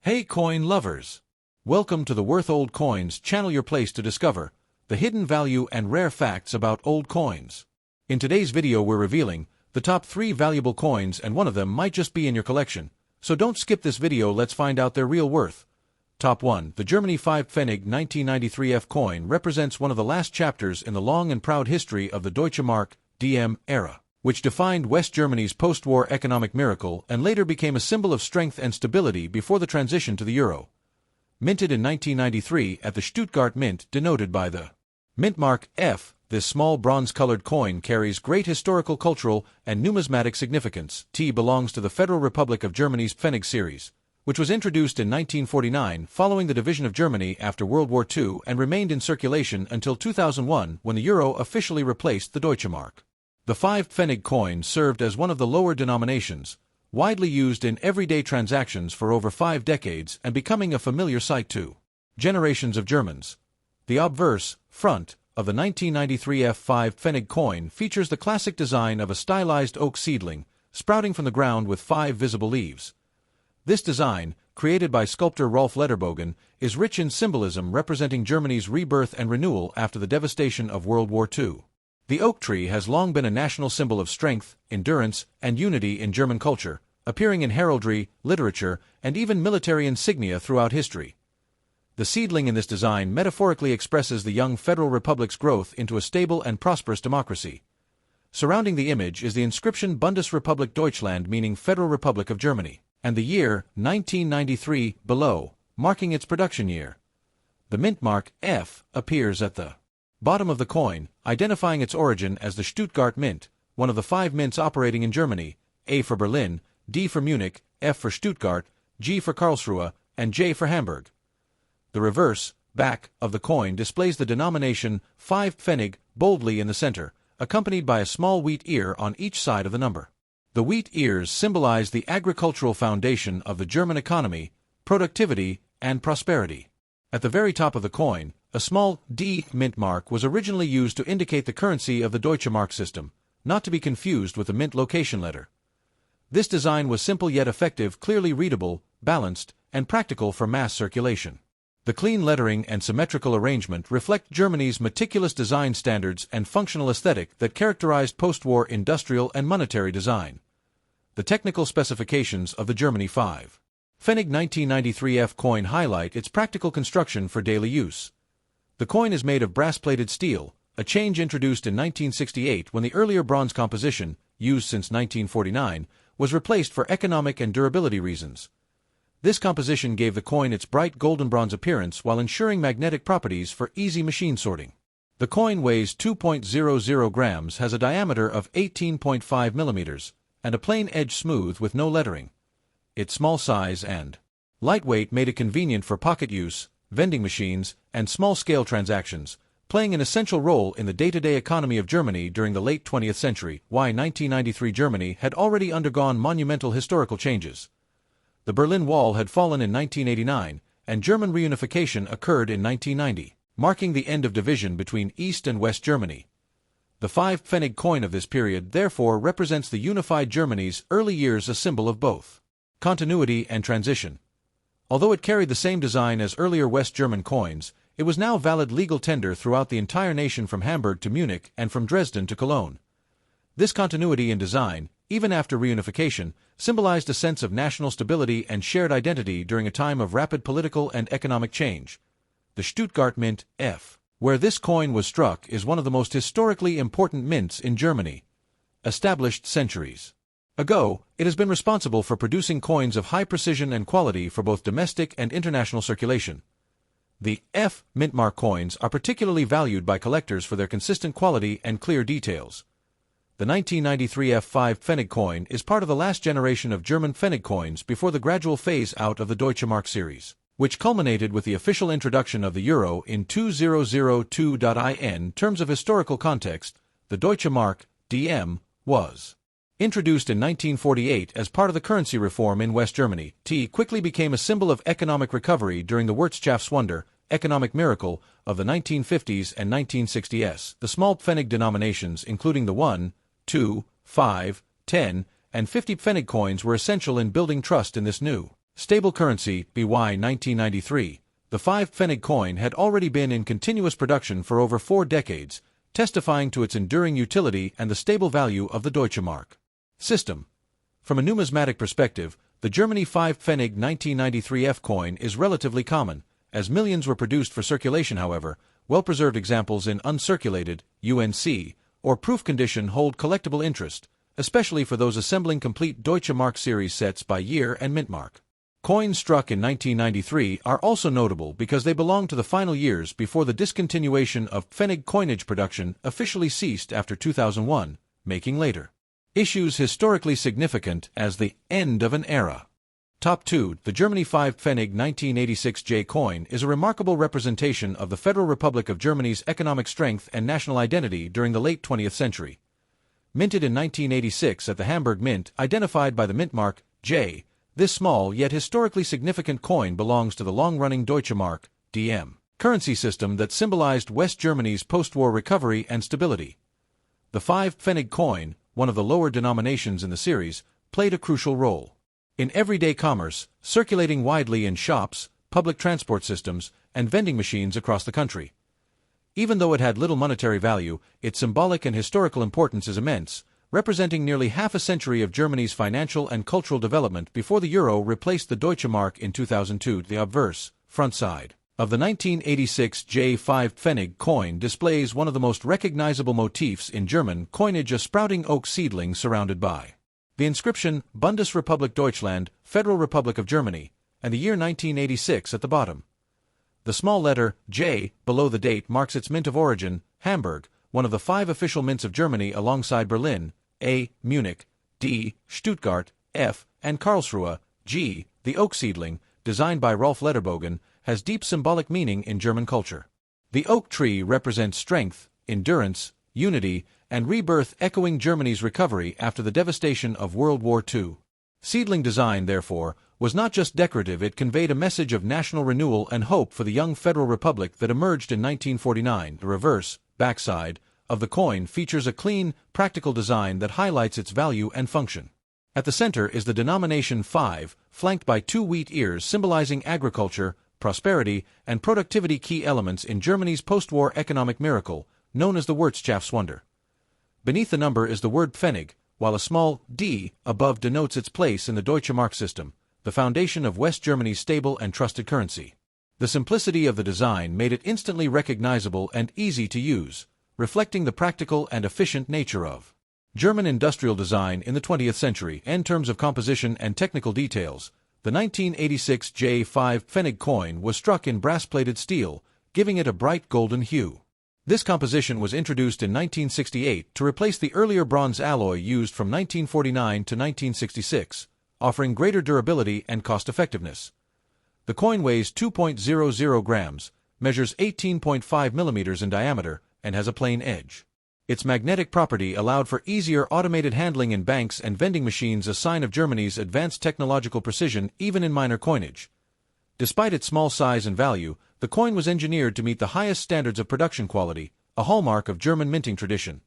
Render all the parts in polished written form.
Hey coin lovers! Welcome to the Worth Old Coins channel, your place to discover the hidden value and rare facts about old coins. In today's video we're revealing the top 3 valuable coins, and one of them might just be in your collection. So don't skip this video, let's find out their real worth. Top 1. The Germany 5 Pfennig 1993 F coin represents one of the last chapters in the long and proud history of the Deutsche Mark (DM) era, which defined West Germany's post-war economic miracle and later became a symbol of strength and stability before the transition to the euro. Minted in 1993 at the Stuttgart Mint, denoted by the mint mark F, this small bronze-colored coin carries great historical, cultural, and numismatic significance. T belongs to the Federal Republic of Germany's Pfennig series, which was introduced in 1949 following the division of Germany after World War II and remained in circulation until 2001 when the euro officially replaced the Deutsche Mark. The 5 Pfennig coin served as one of the lower denominations, widely used in everyday transactions for over 5 decades and becoming a familiar sight to generations of Germans. The obverse, front, of the 1993 F5 Pfennig coin features the classic design of a stylized oak seedling, sprouting from the ground with 5 visible leaves. This design, created by sculptor Rolf Lederbogen, is rich in symbolism representing Germany's rebirth and renewal after the devastation of World War II. The oak tree has long been a national symbol of strength, endurance, and unity in German culture, appearing in heraldry, literature, and even military insignia throughout history. The seedling in this design metaphorically expresses the young Federal Republic's growth into a stable and prosperous democracy. Surrounding the image is the inscription Bundesrepublik Deutschland, meaning Federal Republic of Germany, and the year 1993 below, marking its production year. The mint mark F appears at the bottom of the coin, identifying its origin as the Stuttgart Mint, one of the 5 mints operating in Germany: A for Berlin, D for Munich, F for Stuttgart, G for Karlsruhe, and J for Hamburg. The reverse, back, of the coin displays the denomination 5 Pfennig boldly in the center, accompanied by a small wheat ear on each side of the number. The wheat ears symbolize the agricultural foundation of the German economy, productivity, and prosperity. At the very top of the coin, a small D mint mark was originally used to indicate the currency of the Deutsche Mark system, not to be confused with the mint location letter. This design was simple yet effective, clearly readable, balanced, and practical for mass circulation. The clean lettering and symmetrical arrangement reflect Germany's meticulous design standards and functional aesthetic that characterized post-war industrial and monetary design. The technical specifications of the Germany 5 Pfennig 1993 F coin highlight its practical construction for daily use. The coin is made of brass-plated steel, a change introduced in 1968 when the earlier bronze composition, used since 1949, was replaced for economic and durability reasons. This composition gave the coin its bright golden bronze appearance while ensuring magnetic properties for easy machine sorting. The coin weighs 2.00 grams, has a diameter of 18.5 millimeters, and a plain edge smooth with no lettering. Its small size and lightweight made it convenient for pocket use, vending machines, and small-scale transactions, playing an essential role in the day-to-day economy of Germany during the late 20th century. 1993 Germany had already undergone monumental historical changes. The Berlin Wall had fallen in 1989, and German reunification occurred in 1990, marking the end of division between East and West Germany. The 5 Pfennig coin of this period therefore represents the unified Germany's early years, a symbol of both continuity and transition. Although it carried the same design as earlier West German coins, it was now valid legal tender throughout the entire nation, from Hamburg to Munich and from Dresden to Cologne. This continuity in design, even after reunification, symbolized a sense of national stability and shared identity during a time of rapid political and economic change. The Stuttgart Mint F, where this coin was struck, is one of the most historically important mints in Germany. Established centuries ago, it has been responsible for producing coins of high precision and quality for both domestic and international circulation. The F mint mark coins are particularly valued by collectors for their consistent quality and clear details. The 1993 F5 Pfennig coin is part of the last generation of German Pfennig coins before the gradual phase-out of the Deutsche Mark series, which culminated with the official introduction of the euro in 2002. In terms of historical context, the Deutsche Mark (DM) was introduced in 1948 as part of the currency reform in West Germany. T quickly became a symbol of economic recovery during the Wirtschaftswunder, economic miracle, of the 1950s and 1960s. The small Pfennig denominations, including the 1, 2, 5, 10, and 50 Pfennig coins, were essential in building trust in this new Stable currency, BY 1993. The 5 Pfennig coin had already been in continuous production for over 4 decades, testifying to its enduring utility and the stable value of the Deutsche Mark. System. From a numismatic perspective, the Germany 5 Pfennig 1993 F coin is relatively common. As millions were produced for circulation, however, well-preserved examples in uncirculated, UNC, or proof condition hold collectible interest, especially for those assembling complete Deutsche Mark series sets by year and mint mark. Coins struck in 1993 are also notable because they belong to the final years before the discontinuation of Pfennig coinage production officially ceased after 2001, making later issues historically significant as the end of an era. Top 2. The Germany 5 Pfennig 1986 J coin is a remarkable representation of the Federal Republic of Germany's economic strength and national identity during the late 20th century. Minted in 1986 at the Hamburg Mint, identified by the mint mark J, this small yet historically significant coin belongs to the long-running Deutsche Mark, DM, currency system that symbolized West Germany's post-war recovery and stability. The 5 Pfennig coin, one of the lower denominations in the series, played a crucial role in everyday commerce, circulating widely in shops, public transport systems, and vending machines across the country. Even though it had little monetary value, its symbolic and historical importance is immense, representing nearly half a century of Germany's financial and cultural development before the euro replaced the Deutsche Mark in 2002. The obverse, front side, of the 1986 J5 Pfennig coin displays one of the most recognizable motifs in German coinage, a sprouting oak seedling surrounded by the inscription Bundesrepublik Deutschland, Federal Republic of Germany, and the year 1986 at the bottom. The small letter J below the date marks its mint of origin, Hamburg, one of the 5 official mints of Germany alongside Berlin, A, Munich, D, Stuttgart, F, and Karlsruhe, G. The oak seedling, designed by Rolf Lederbogen, has deep symbolic meaning in German culture. The oak tree represents strength, endurance, unity, and rebirth, echoing Germany's recovery after the devastation of World War II. Seedling design, therefore, was not just decorative, it conveyed a message of national renewal and hope for the young Federal Republic that emerged in 1949. The reverse, backside, of the coin features a clean, practical design that highlights its value and function. At the center is the denomination 5, flanked by 2 wheat ears symbolizing agriculture, prosperity, and productivity, key elements in Germany's post-war economic miracle, known as the Wirtschaftswunder. Beneath the number is the word Pfennig, while a small d above denotes its place in the Deutsche Mark system, the foundation of West Germany's stable and trusted currency. The simplicity of the design made it instantly recognizable and easy to use, reflecting the practical and efficient nature of German industrial design in the 20th century. In terms of composition and technical details, the 1986 J5 Pfennig coin was struck in brass-plated steel, giving it a bright golden hue. This composition was introduced in 1968 to replace the earlier bronze alloy used from 1949 to 1966, offering greater durability and cost-effectiveness. The coin weighs 2.00 grams, measures 18.5 millimeters in diameter, and has a plain edge. Its magnetic property allowed for easier automated handling in banks and vending machines, a sign of Germany's advanced technological precision even in minor coinage. Despite its small size and value, the coin was engineered to meet the highest standards of production quality, a hallmark of German minting tradition.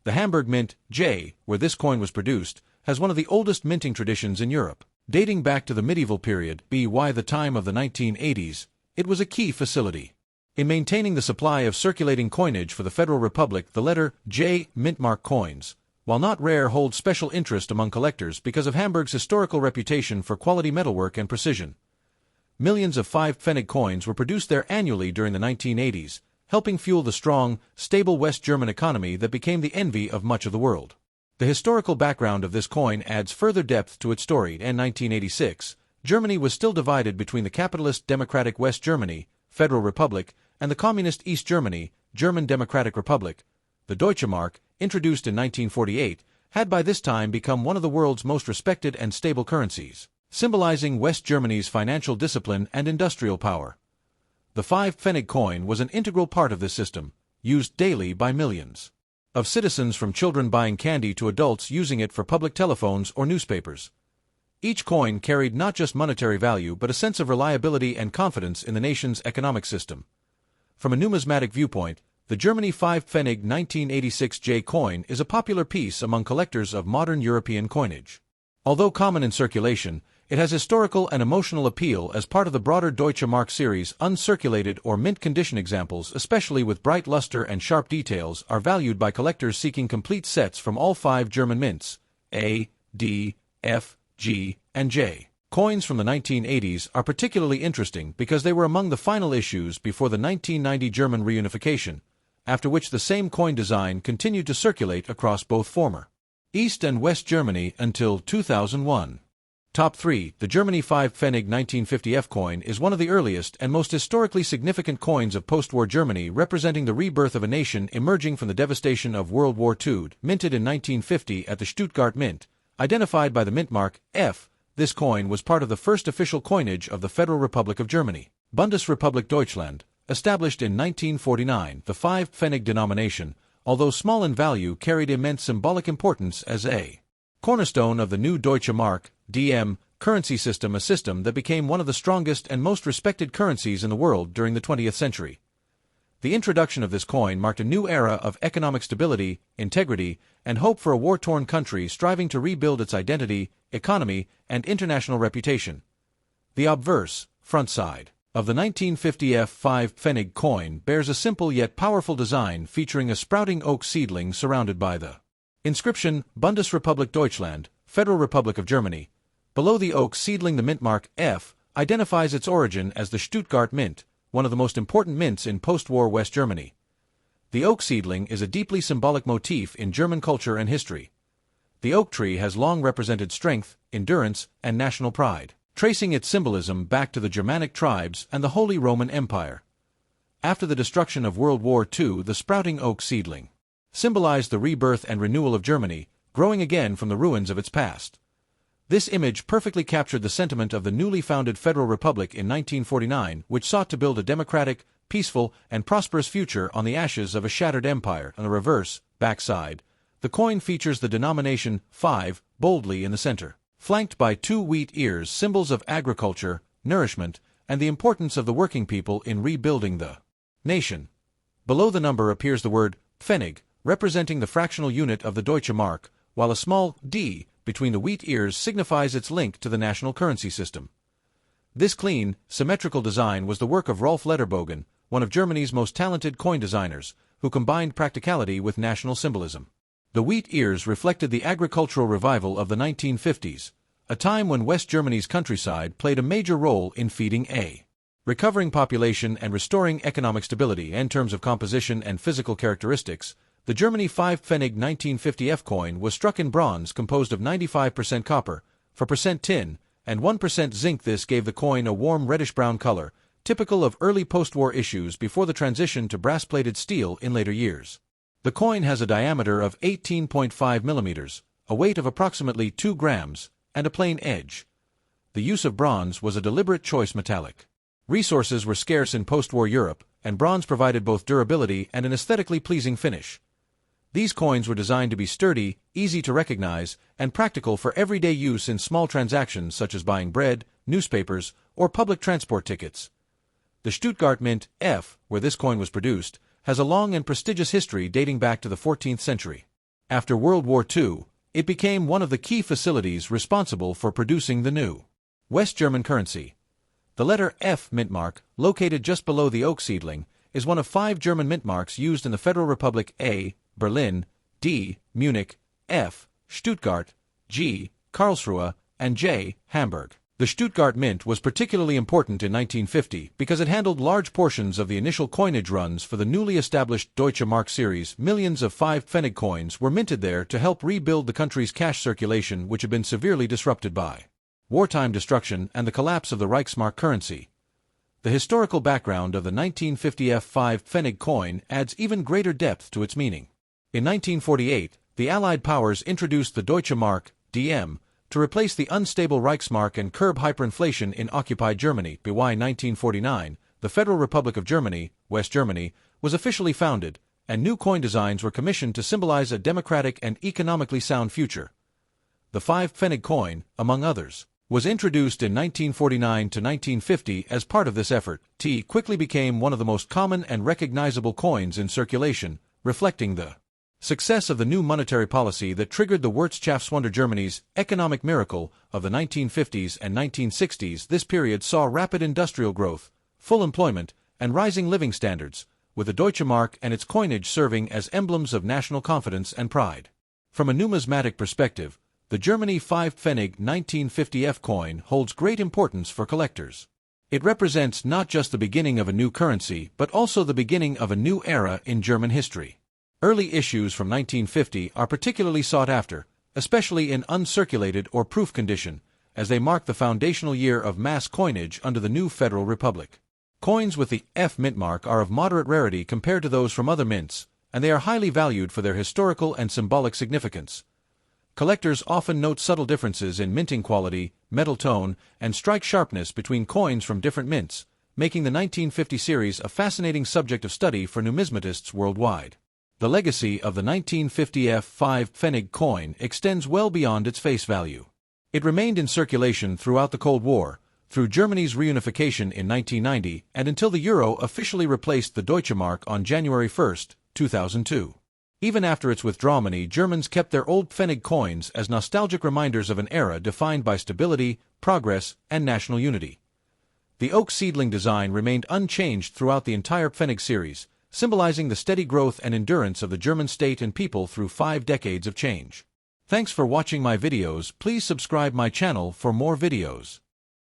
The Hamburg Mint, J, where this coin was produced, has one of the oldest minting traditions in Europe. Dating back to the medieval period, by the time of the 1980s, it was a key facility in maintaining the supply of circulating coinage for the Federal Republic. The letter J mintmark coins, while not rare, hold special interest among collectors because of Hamburg's historical reputation for quality metalwork and precision. Millions of 5 Pfennig coins were produced there annually during the 1980s, helping fuel the strong, stable West German economy that became the envy of much of the world. The historical background of this coin adds further depth to its story. In 1986, Germany was still divided between the capitalist Democratic West Germany, Federal Republic, and the communist East Germany, German Democratic Republic. The Deutsche Mark, introduced in 1948, had by this time become one of the world's most respected and stable currencies, symbolizing West Germany's financial discipline and industrial power. The 5 Pfennig coin was an integral part of this system, used daily by millions of citizens, from children buying candy to adults using it for public telephones or newspapers. Each coin carried not just monetary value but a sense of reliability and confidence in the nation's economic system. From a numismatic viewpoint, the Germany 5 Pfennig 1986 J coin is a popular piece among collectors of modern European coinage. Although common in circulation, It has historical and emotional appeal as part of the broader Deutsche Mark series. Uncirculated or mint condition examples, especially with bright luster and sharp details, are valued by collectors seeking complete sets from all 5 German mints, A, D, F, G, and J. Coins from the 1980s are particularly interesting because they were among the final issues before the 1990 German reunification, after which the same coin design continued to circulate across both former East and West Germany until 2001. Top 3. The Germany 5 Pfennig 1950 F coin is one of the earliest and most historically significant coins of post-war Germany, representing the rebirth of a nation emerging from the devastation of World War II. Minted in 1950 at the Stuttgart Mint, identified by the mint mark F, this coin was part of the first official coinage of the Federal Republic of Germany, Bundesrepublik Deutschland, established in 1949. The 5 Pfennig denomination, although small in value, carried immense symbolic importance as a cornerstone of the new Deutsche Mark (DM) currency system, a system that became one of the strongest and most respected currencies in the world during the 20th century. The introduction of this coin marked a new era of economic stability, integrity, and hope for a war-torn country striving to rebuild its identity, economy, and international reputation. The obverse, front side, of the 1950 F5 Pfennig coin bears a simple yet powerful design featuring a sprouting oak seedling surrounded by the inscription Bundesrepublik Deutschland, Federal Republic of Germany. Below the oak seedling, the mint mark F identifies its origin as the Stuttgart Mint, one of the most important mints in post-war West Germany. The oak seedling is a deeply symbolic motif in German culture and history. The oak tree has long represented strength, endurance, and national pride, tracing its symbolism back to the Germanic tribes and the Holy Roman Empire. After the destruction of World War II, the sprouting oak seedling symbolized the rebirth and renewal of Germany, growing again from the ruins of its past. This image perfectly captured the sentiment of the newly founded Federal Republic in 1949, which sought to build a democratic, peaceful, and prosperous future on the ashes of a shattered empire. On the reverse, backside, the coin features the denomination 5 boldly in the center, flanked by 2 wheat ears, symbols of agriculture, nourishment, and the importance of the working people in rebuilding the nation. Below the number appears the word Pfennig, representing the fractional unit of the Deutsche Mark, while a small d between the wheat ears signifies its link to the national currency system. This clean, symmetrical design was the work of Rolf Lederbogen, one of Germany's most talented coin designers, who combined practicality with national symbolism. The wheat ears reflected the agricultural revival of the 1950s, a time when West Germany's countryside played a major role in feeding a recovering population and restoring economic stability. In terms of composition and physical characteristics, the Germany 5 Pfennig 1950 F coin was struck in bronze composed of 95% copper, 4% tin, and 1% zinc. This gave the coin a warm reddish-brown color, typical of early post-war issues before the transition to brass-plated steel in later years. The coin has a diameter of 18.5 millimeters, a weight of approximately 2 grams, and a plain edge. The use of bronze was a deliberate choice. Metallic resources were scarce in post-war Europe, and bronze provided both durability and an aesthetically pleasing finish. These coins were designed to be sturdy, easy to recognize, and practical for everyday use in small transactions such as buying bread, newspapers, or public transport tickets. The Stuttgart Mint F, where this coin was produced, has a long and prestigious history dating back to the 14th century. After World War II, it became one of the key facilities responsible for producing the new West German currency. The letter F mint mark, located just below the oak seedling, is one of 5 German mint marks used in the Federal Republic: A, Berlin; D, Munich; F, Stuttgart; G, Karlsruhe; and J, Hamburg. The Stuttgart Mint was particularly important in 1950 because it handled large portions of the initial coinage runs for the newly established Deutsche Mark series. Millions of 5 Pfennig coins were minted there to help rebuild the country's cash circulation, which had been severely disrupted by wartime destruction and the collapse of the Reichsmark currency. The historical background of the 1950 F5 Pfennig coin adds even greater depth to its meaning. In 1948, the Allied powers introduced the Deutsche Mark (DM) to replace the unstable Reichsmark and curb hyperinflation in occupied Germany. By 1949, the Federal Republic of Germany, West Germany, was officially founded, and new coin designs were commissioned to symbolize a democratic and economically sound future. The 5 Pfennig coin, among others, was introduced in 1949 to 1950 as part of this effort. T quickly became one of the most common and recognizable coins in circulation, reflecting the Success of the new monetary policy that triggered the Wirtschaftswunder, Germany's economic miracle of the 1950s and 1960s. This period saw rapid industrial growth, full employment, and rising living standards, with the Deutsche Mark and its coinage serving as emblems of national confidence and pride. From a numismatic perspective, the Germany 5 Pfennig 1950 F coin holds great importance for collectors. It represents not just the beginning of a new currency, but also the beginning of a new era in German history. Early issues from 1950 are particularly sought after, especially in uncirculated or proof condition, as they mark the foundational year of mass coinage under the new Federal Republic. Coins with the F mint mark are of moderate rarity compared to those from other mints, and they are highly valued for their historical and symbolic significance. Collectors often note subtle differences in minting quality, metal tone, and strike sharpness between coins from different mints, making the 1950 series a fascinating subject of study for numismatists worldwide. The legacy of the 1950 F5 Pfennig coin extends well beyond its face value. It remained in circulation throughout the Cold War, through Germany's reunification in 1990 and until the euro officially replaced the Deutsche Mark on January 1, 2002. Even after its withdrawal, Germans kept their old Pfennig coins as nostalgic reminders of an era defined by stability, progress, and national unity. The oak seedling design remained unchanged throughout the entire Pfennig series, symbolizing the steady growth and endurance of the German state and people through 5 decades of change. Thanks for watching my videos. Please subscribe my channel for more videos.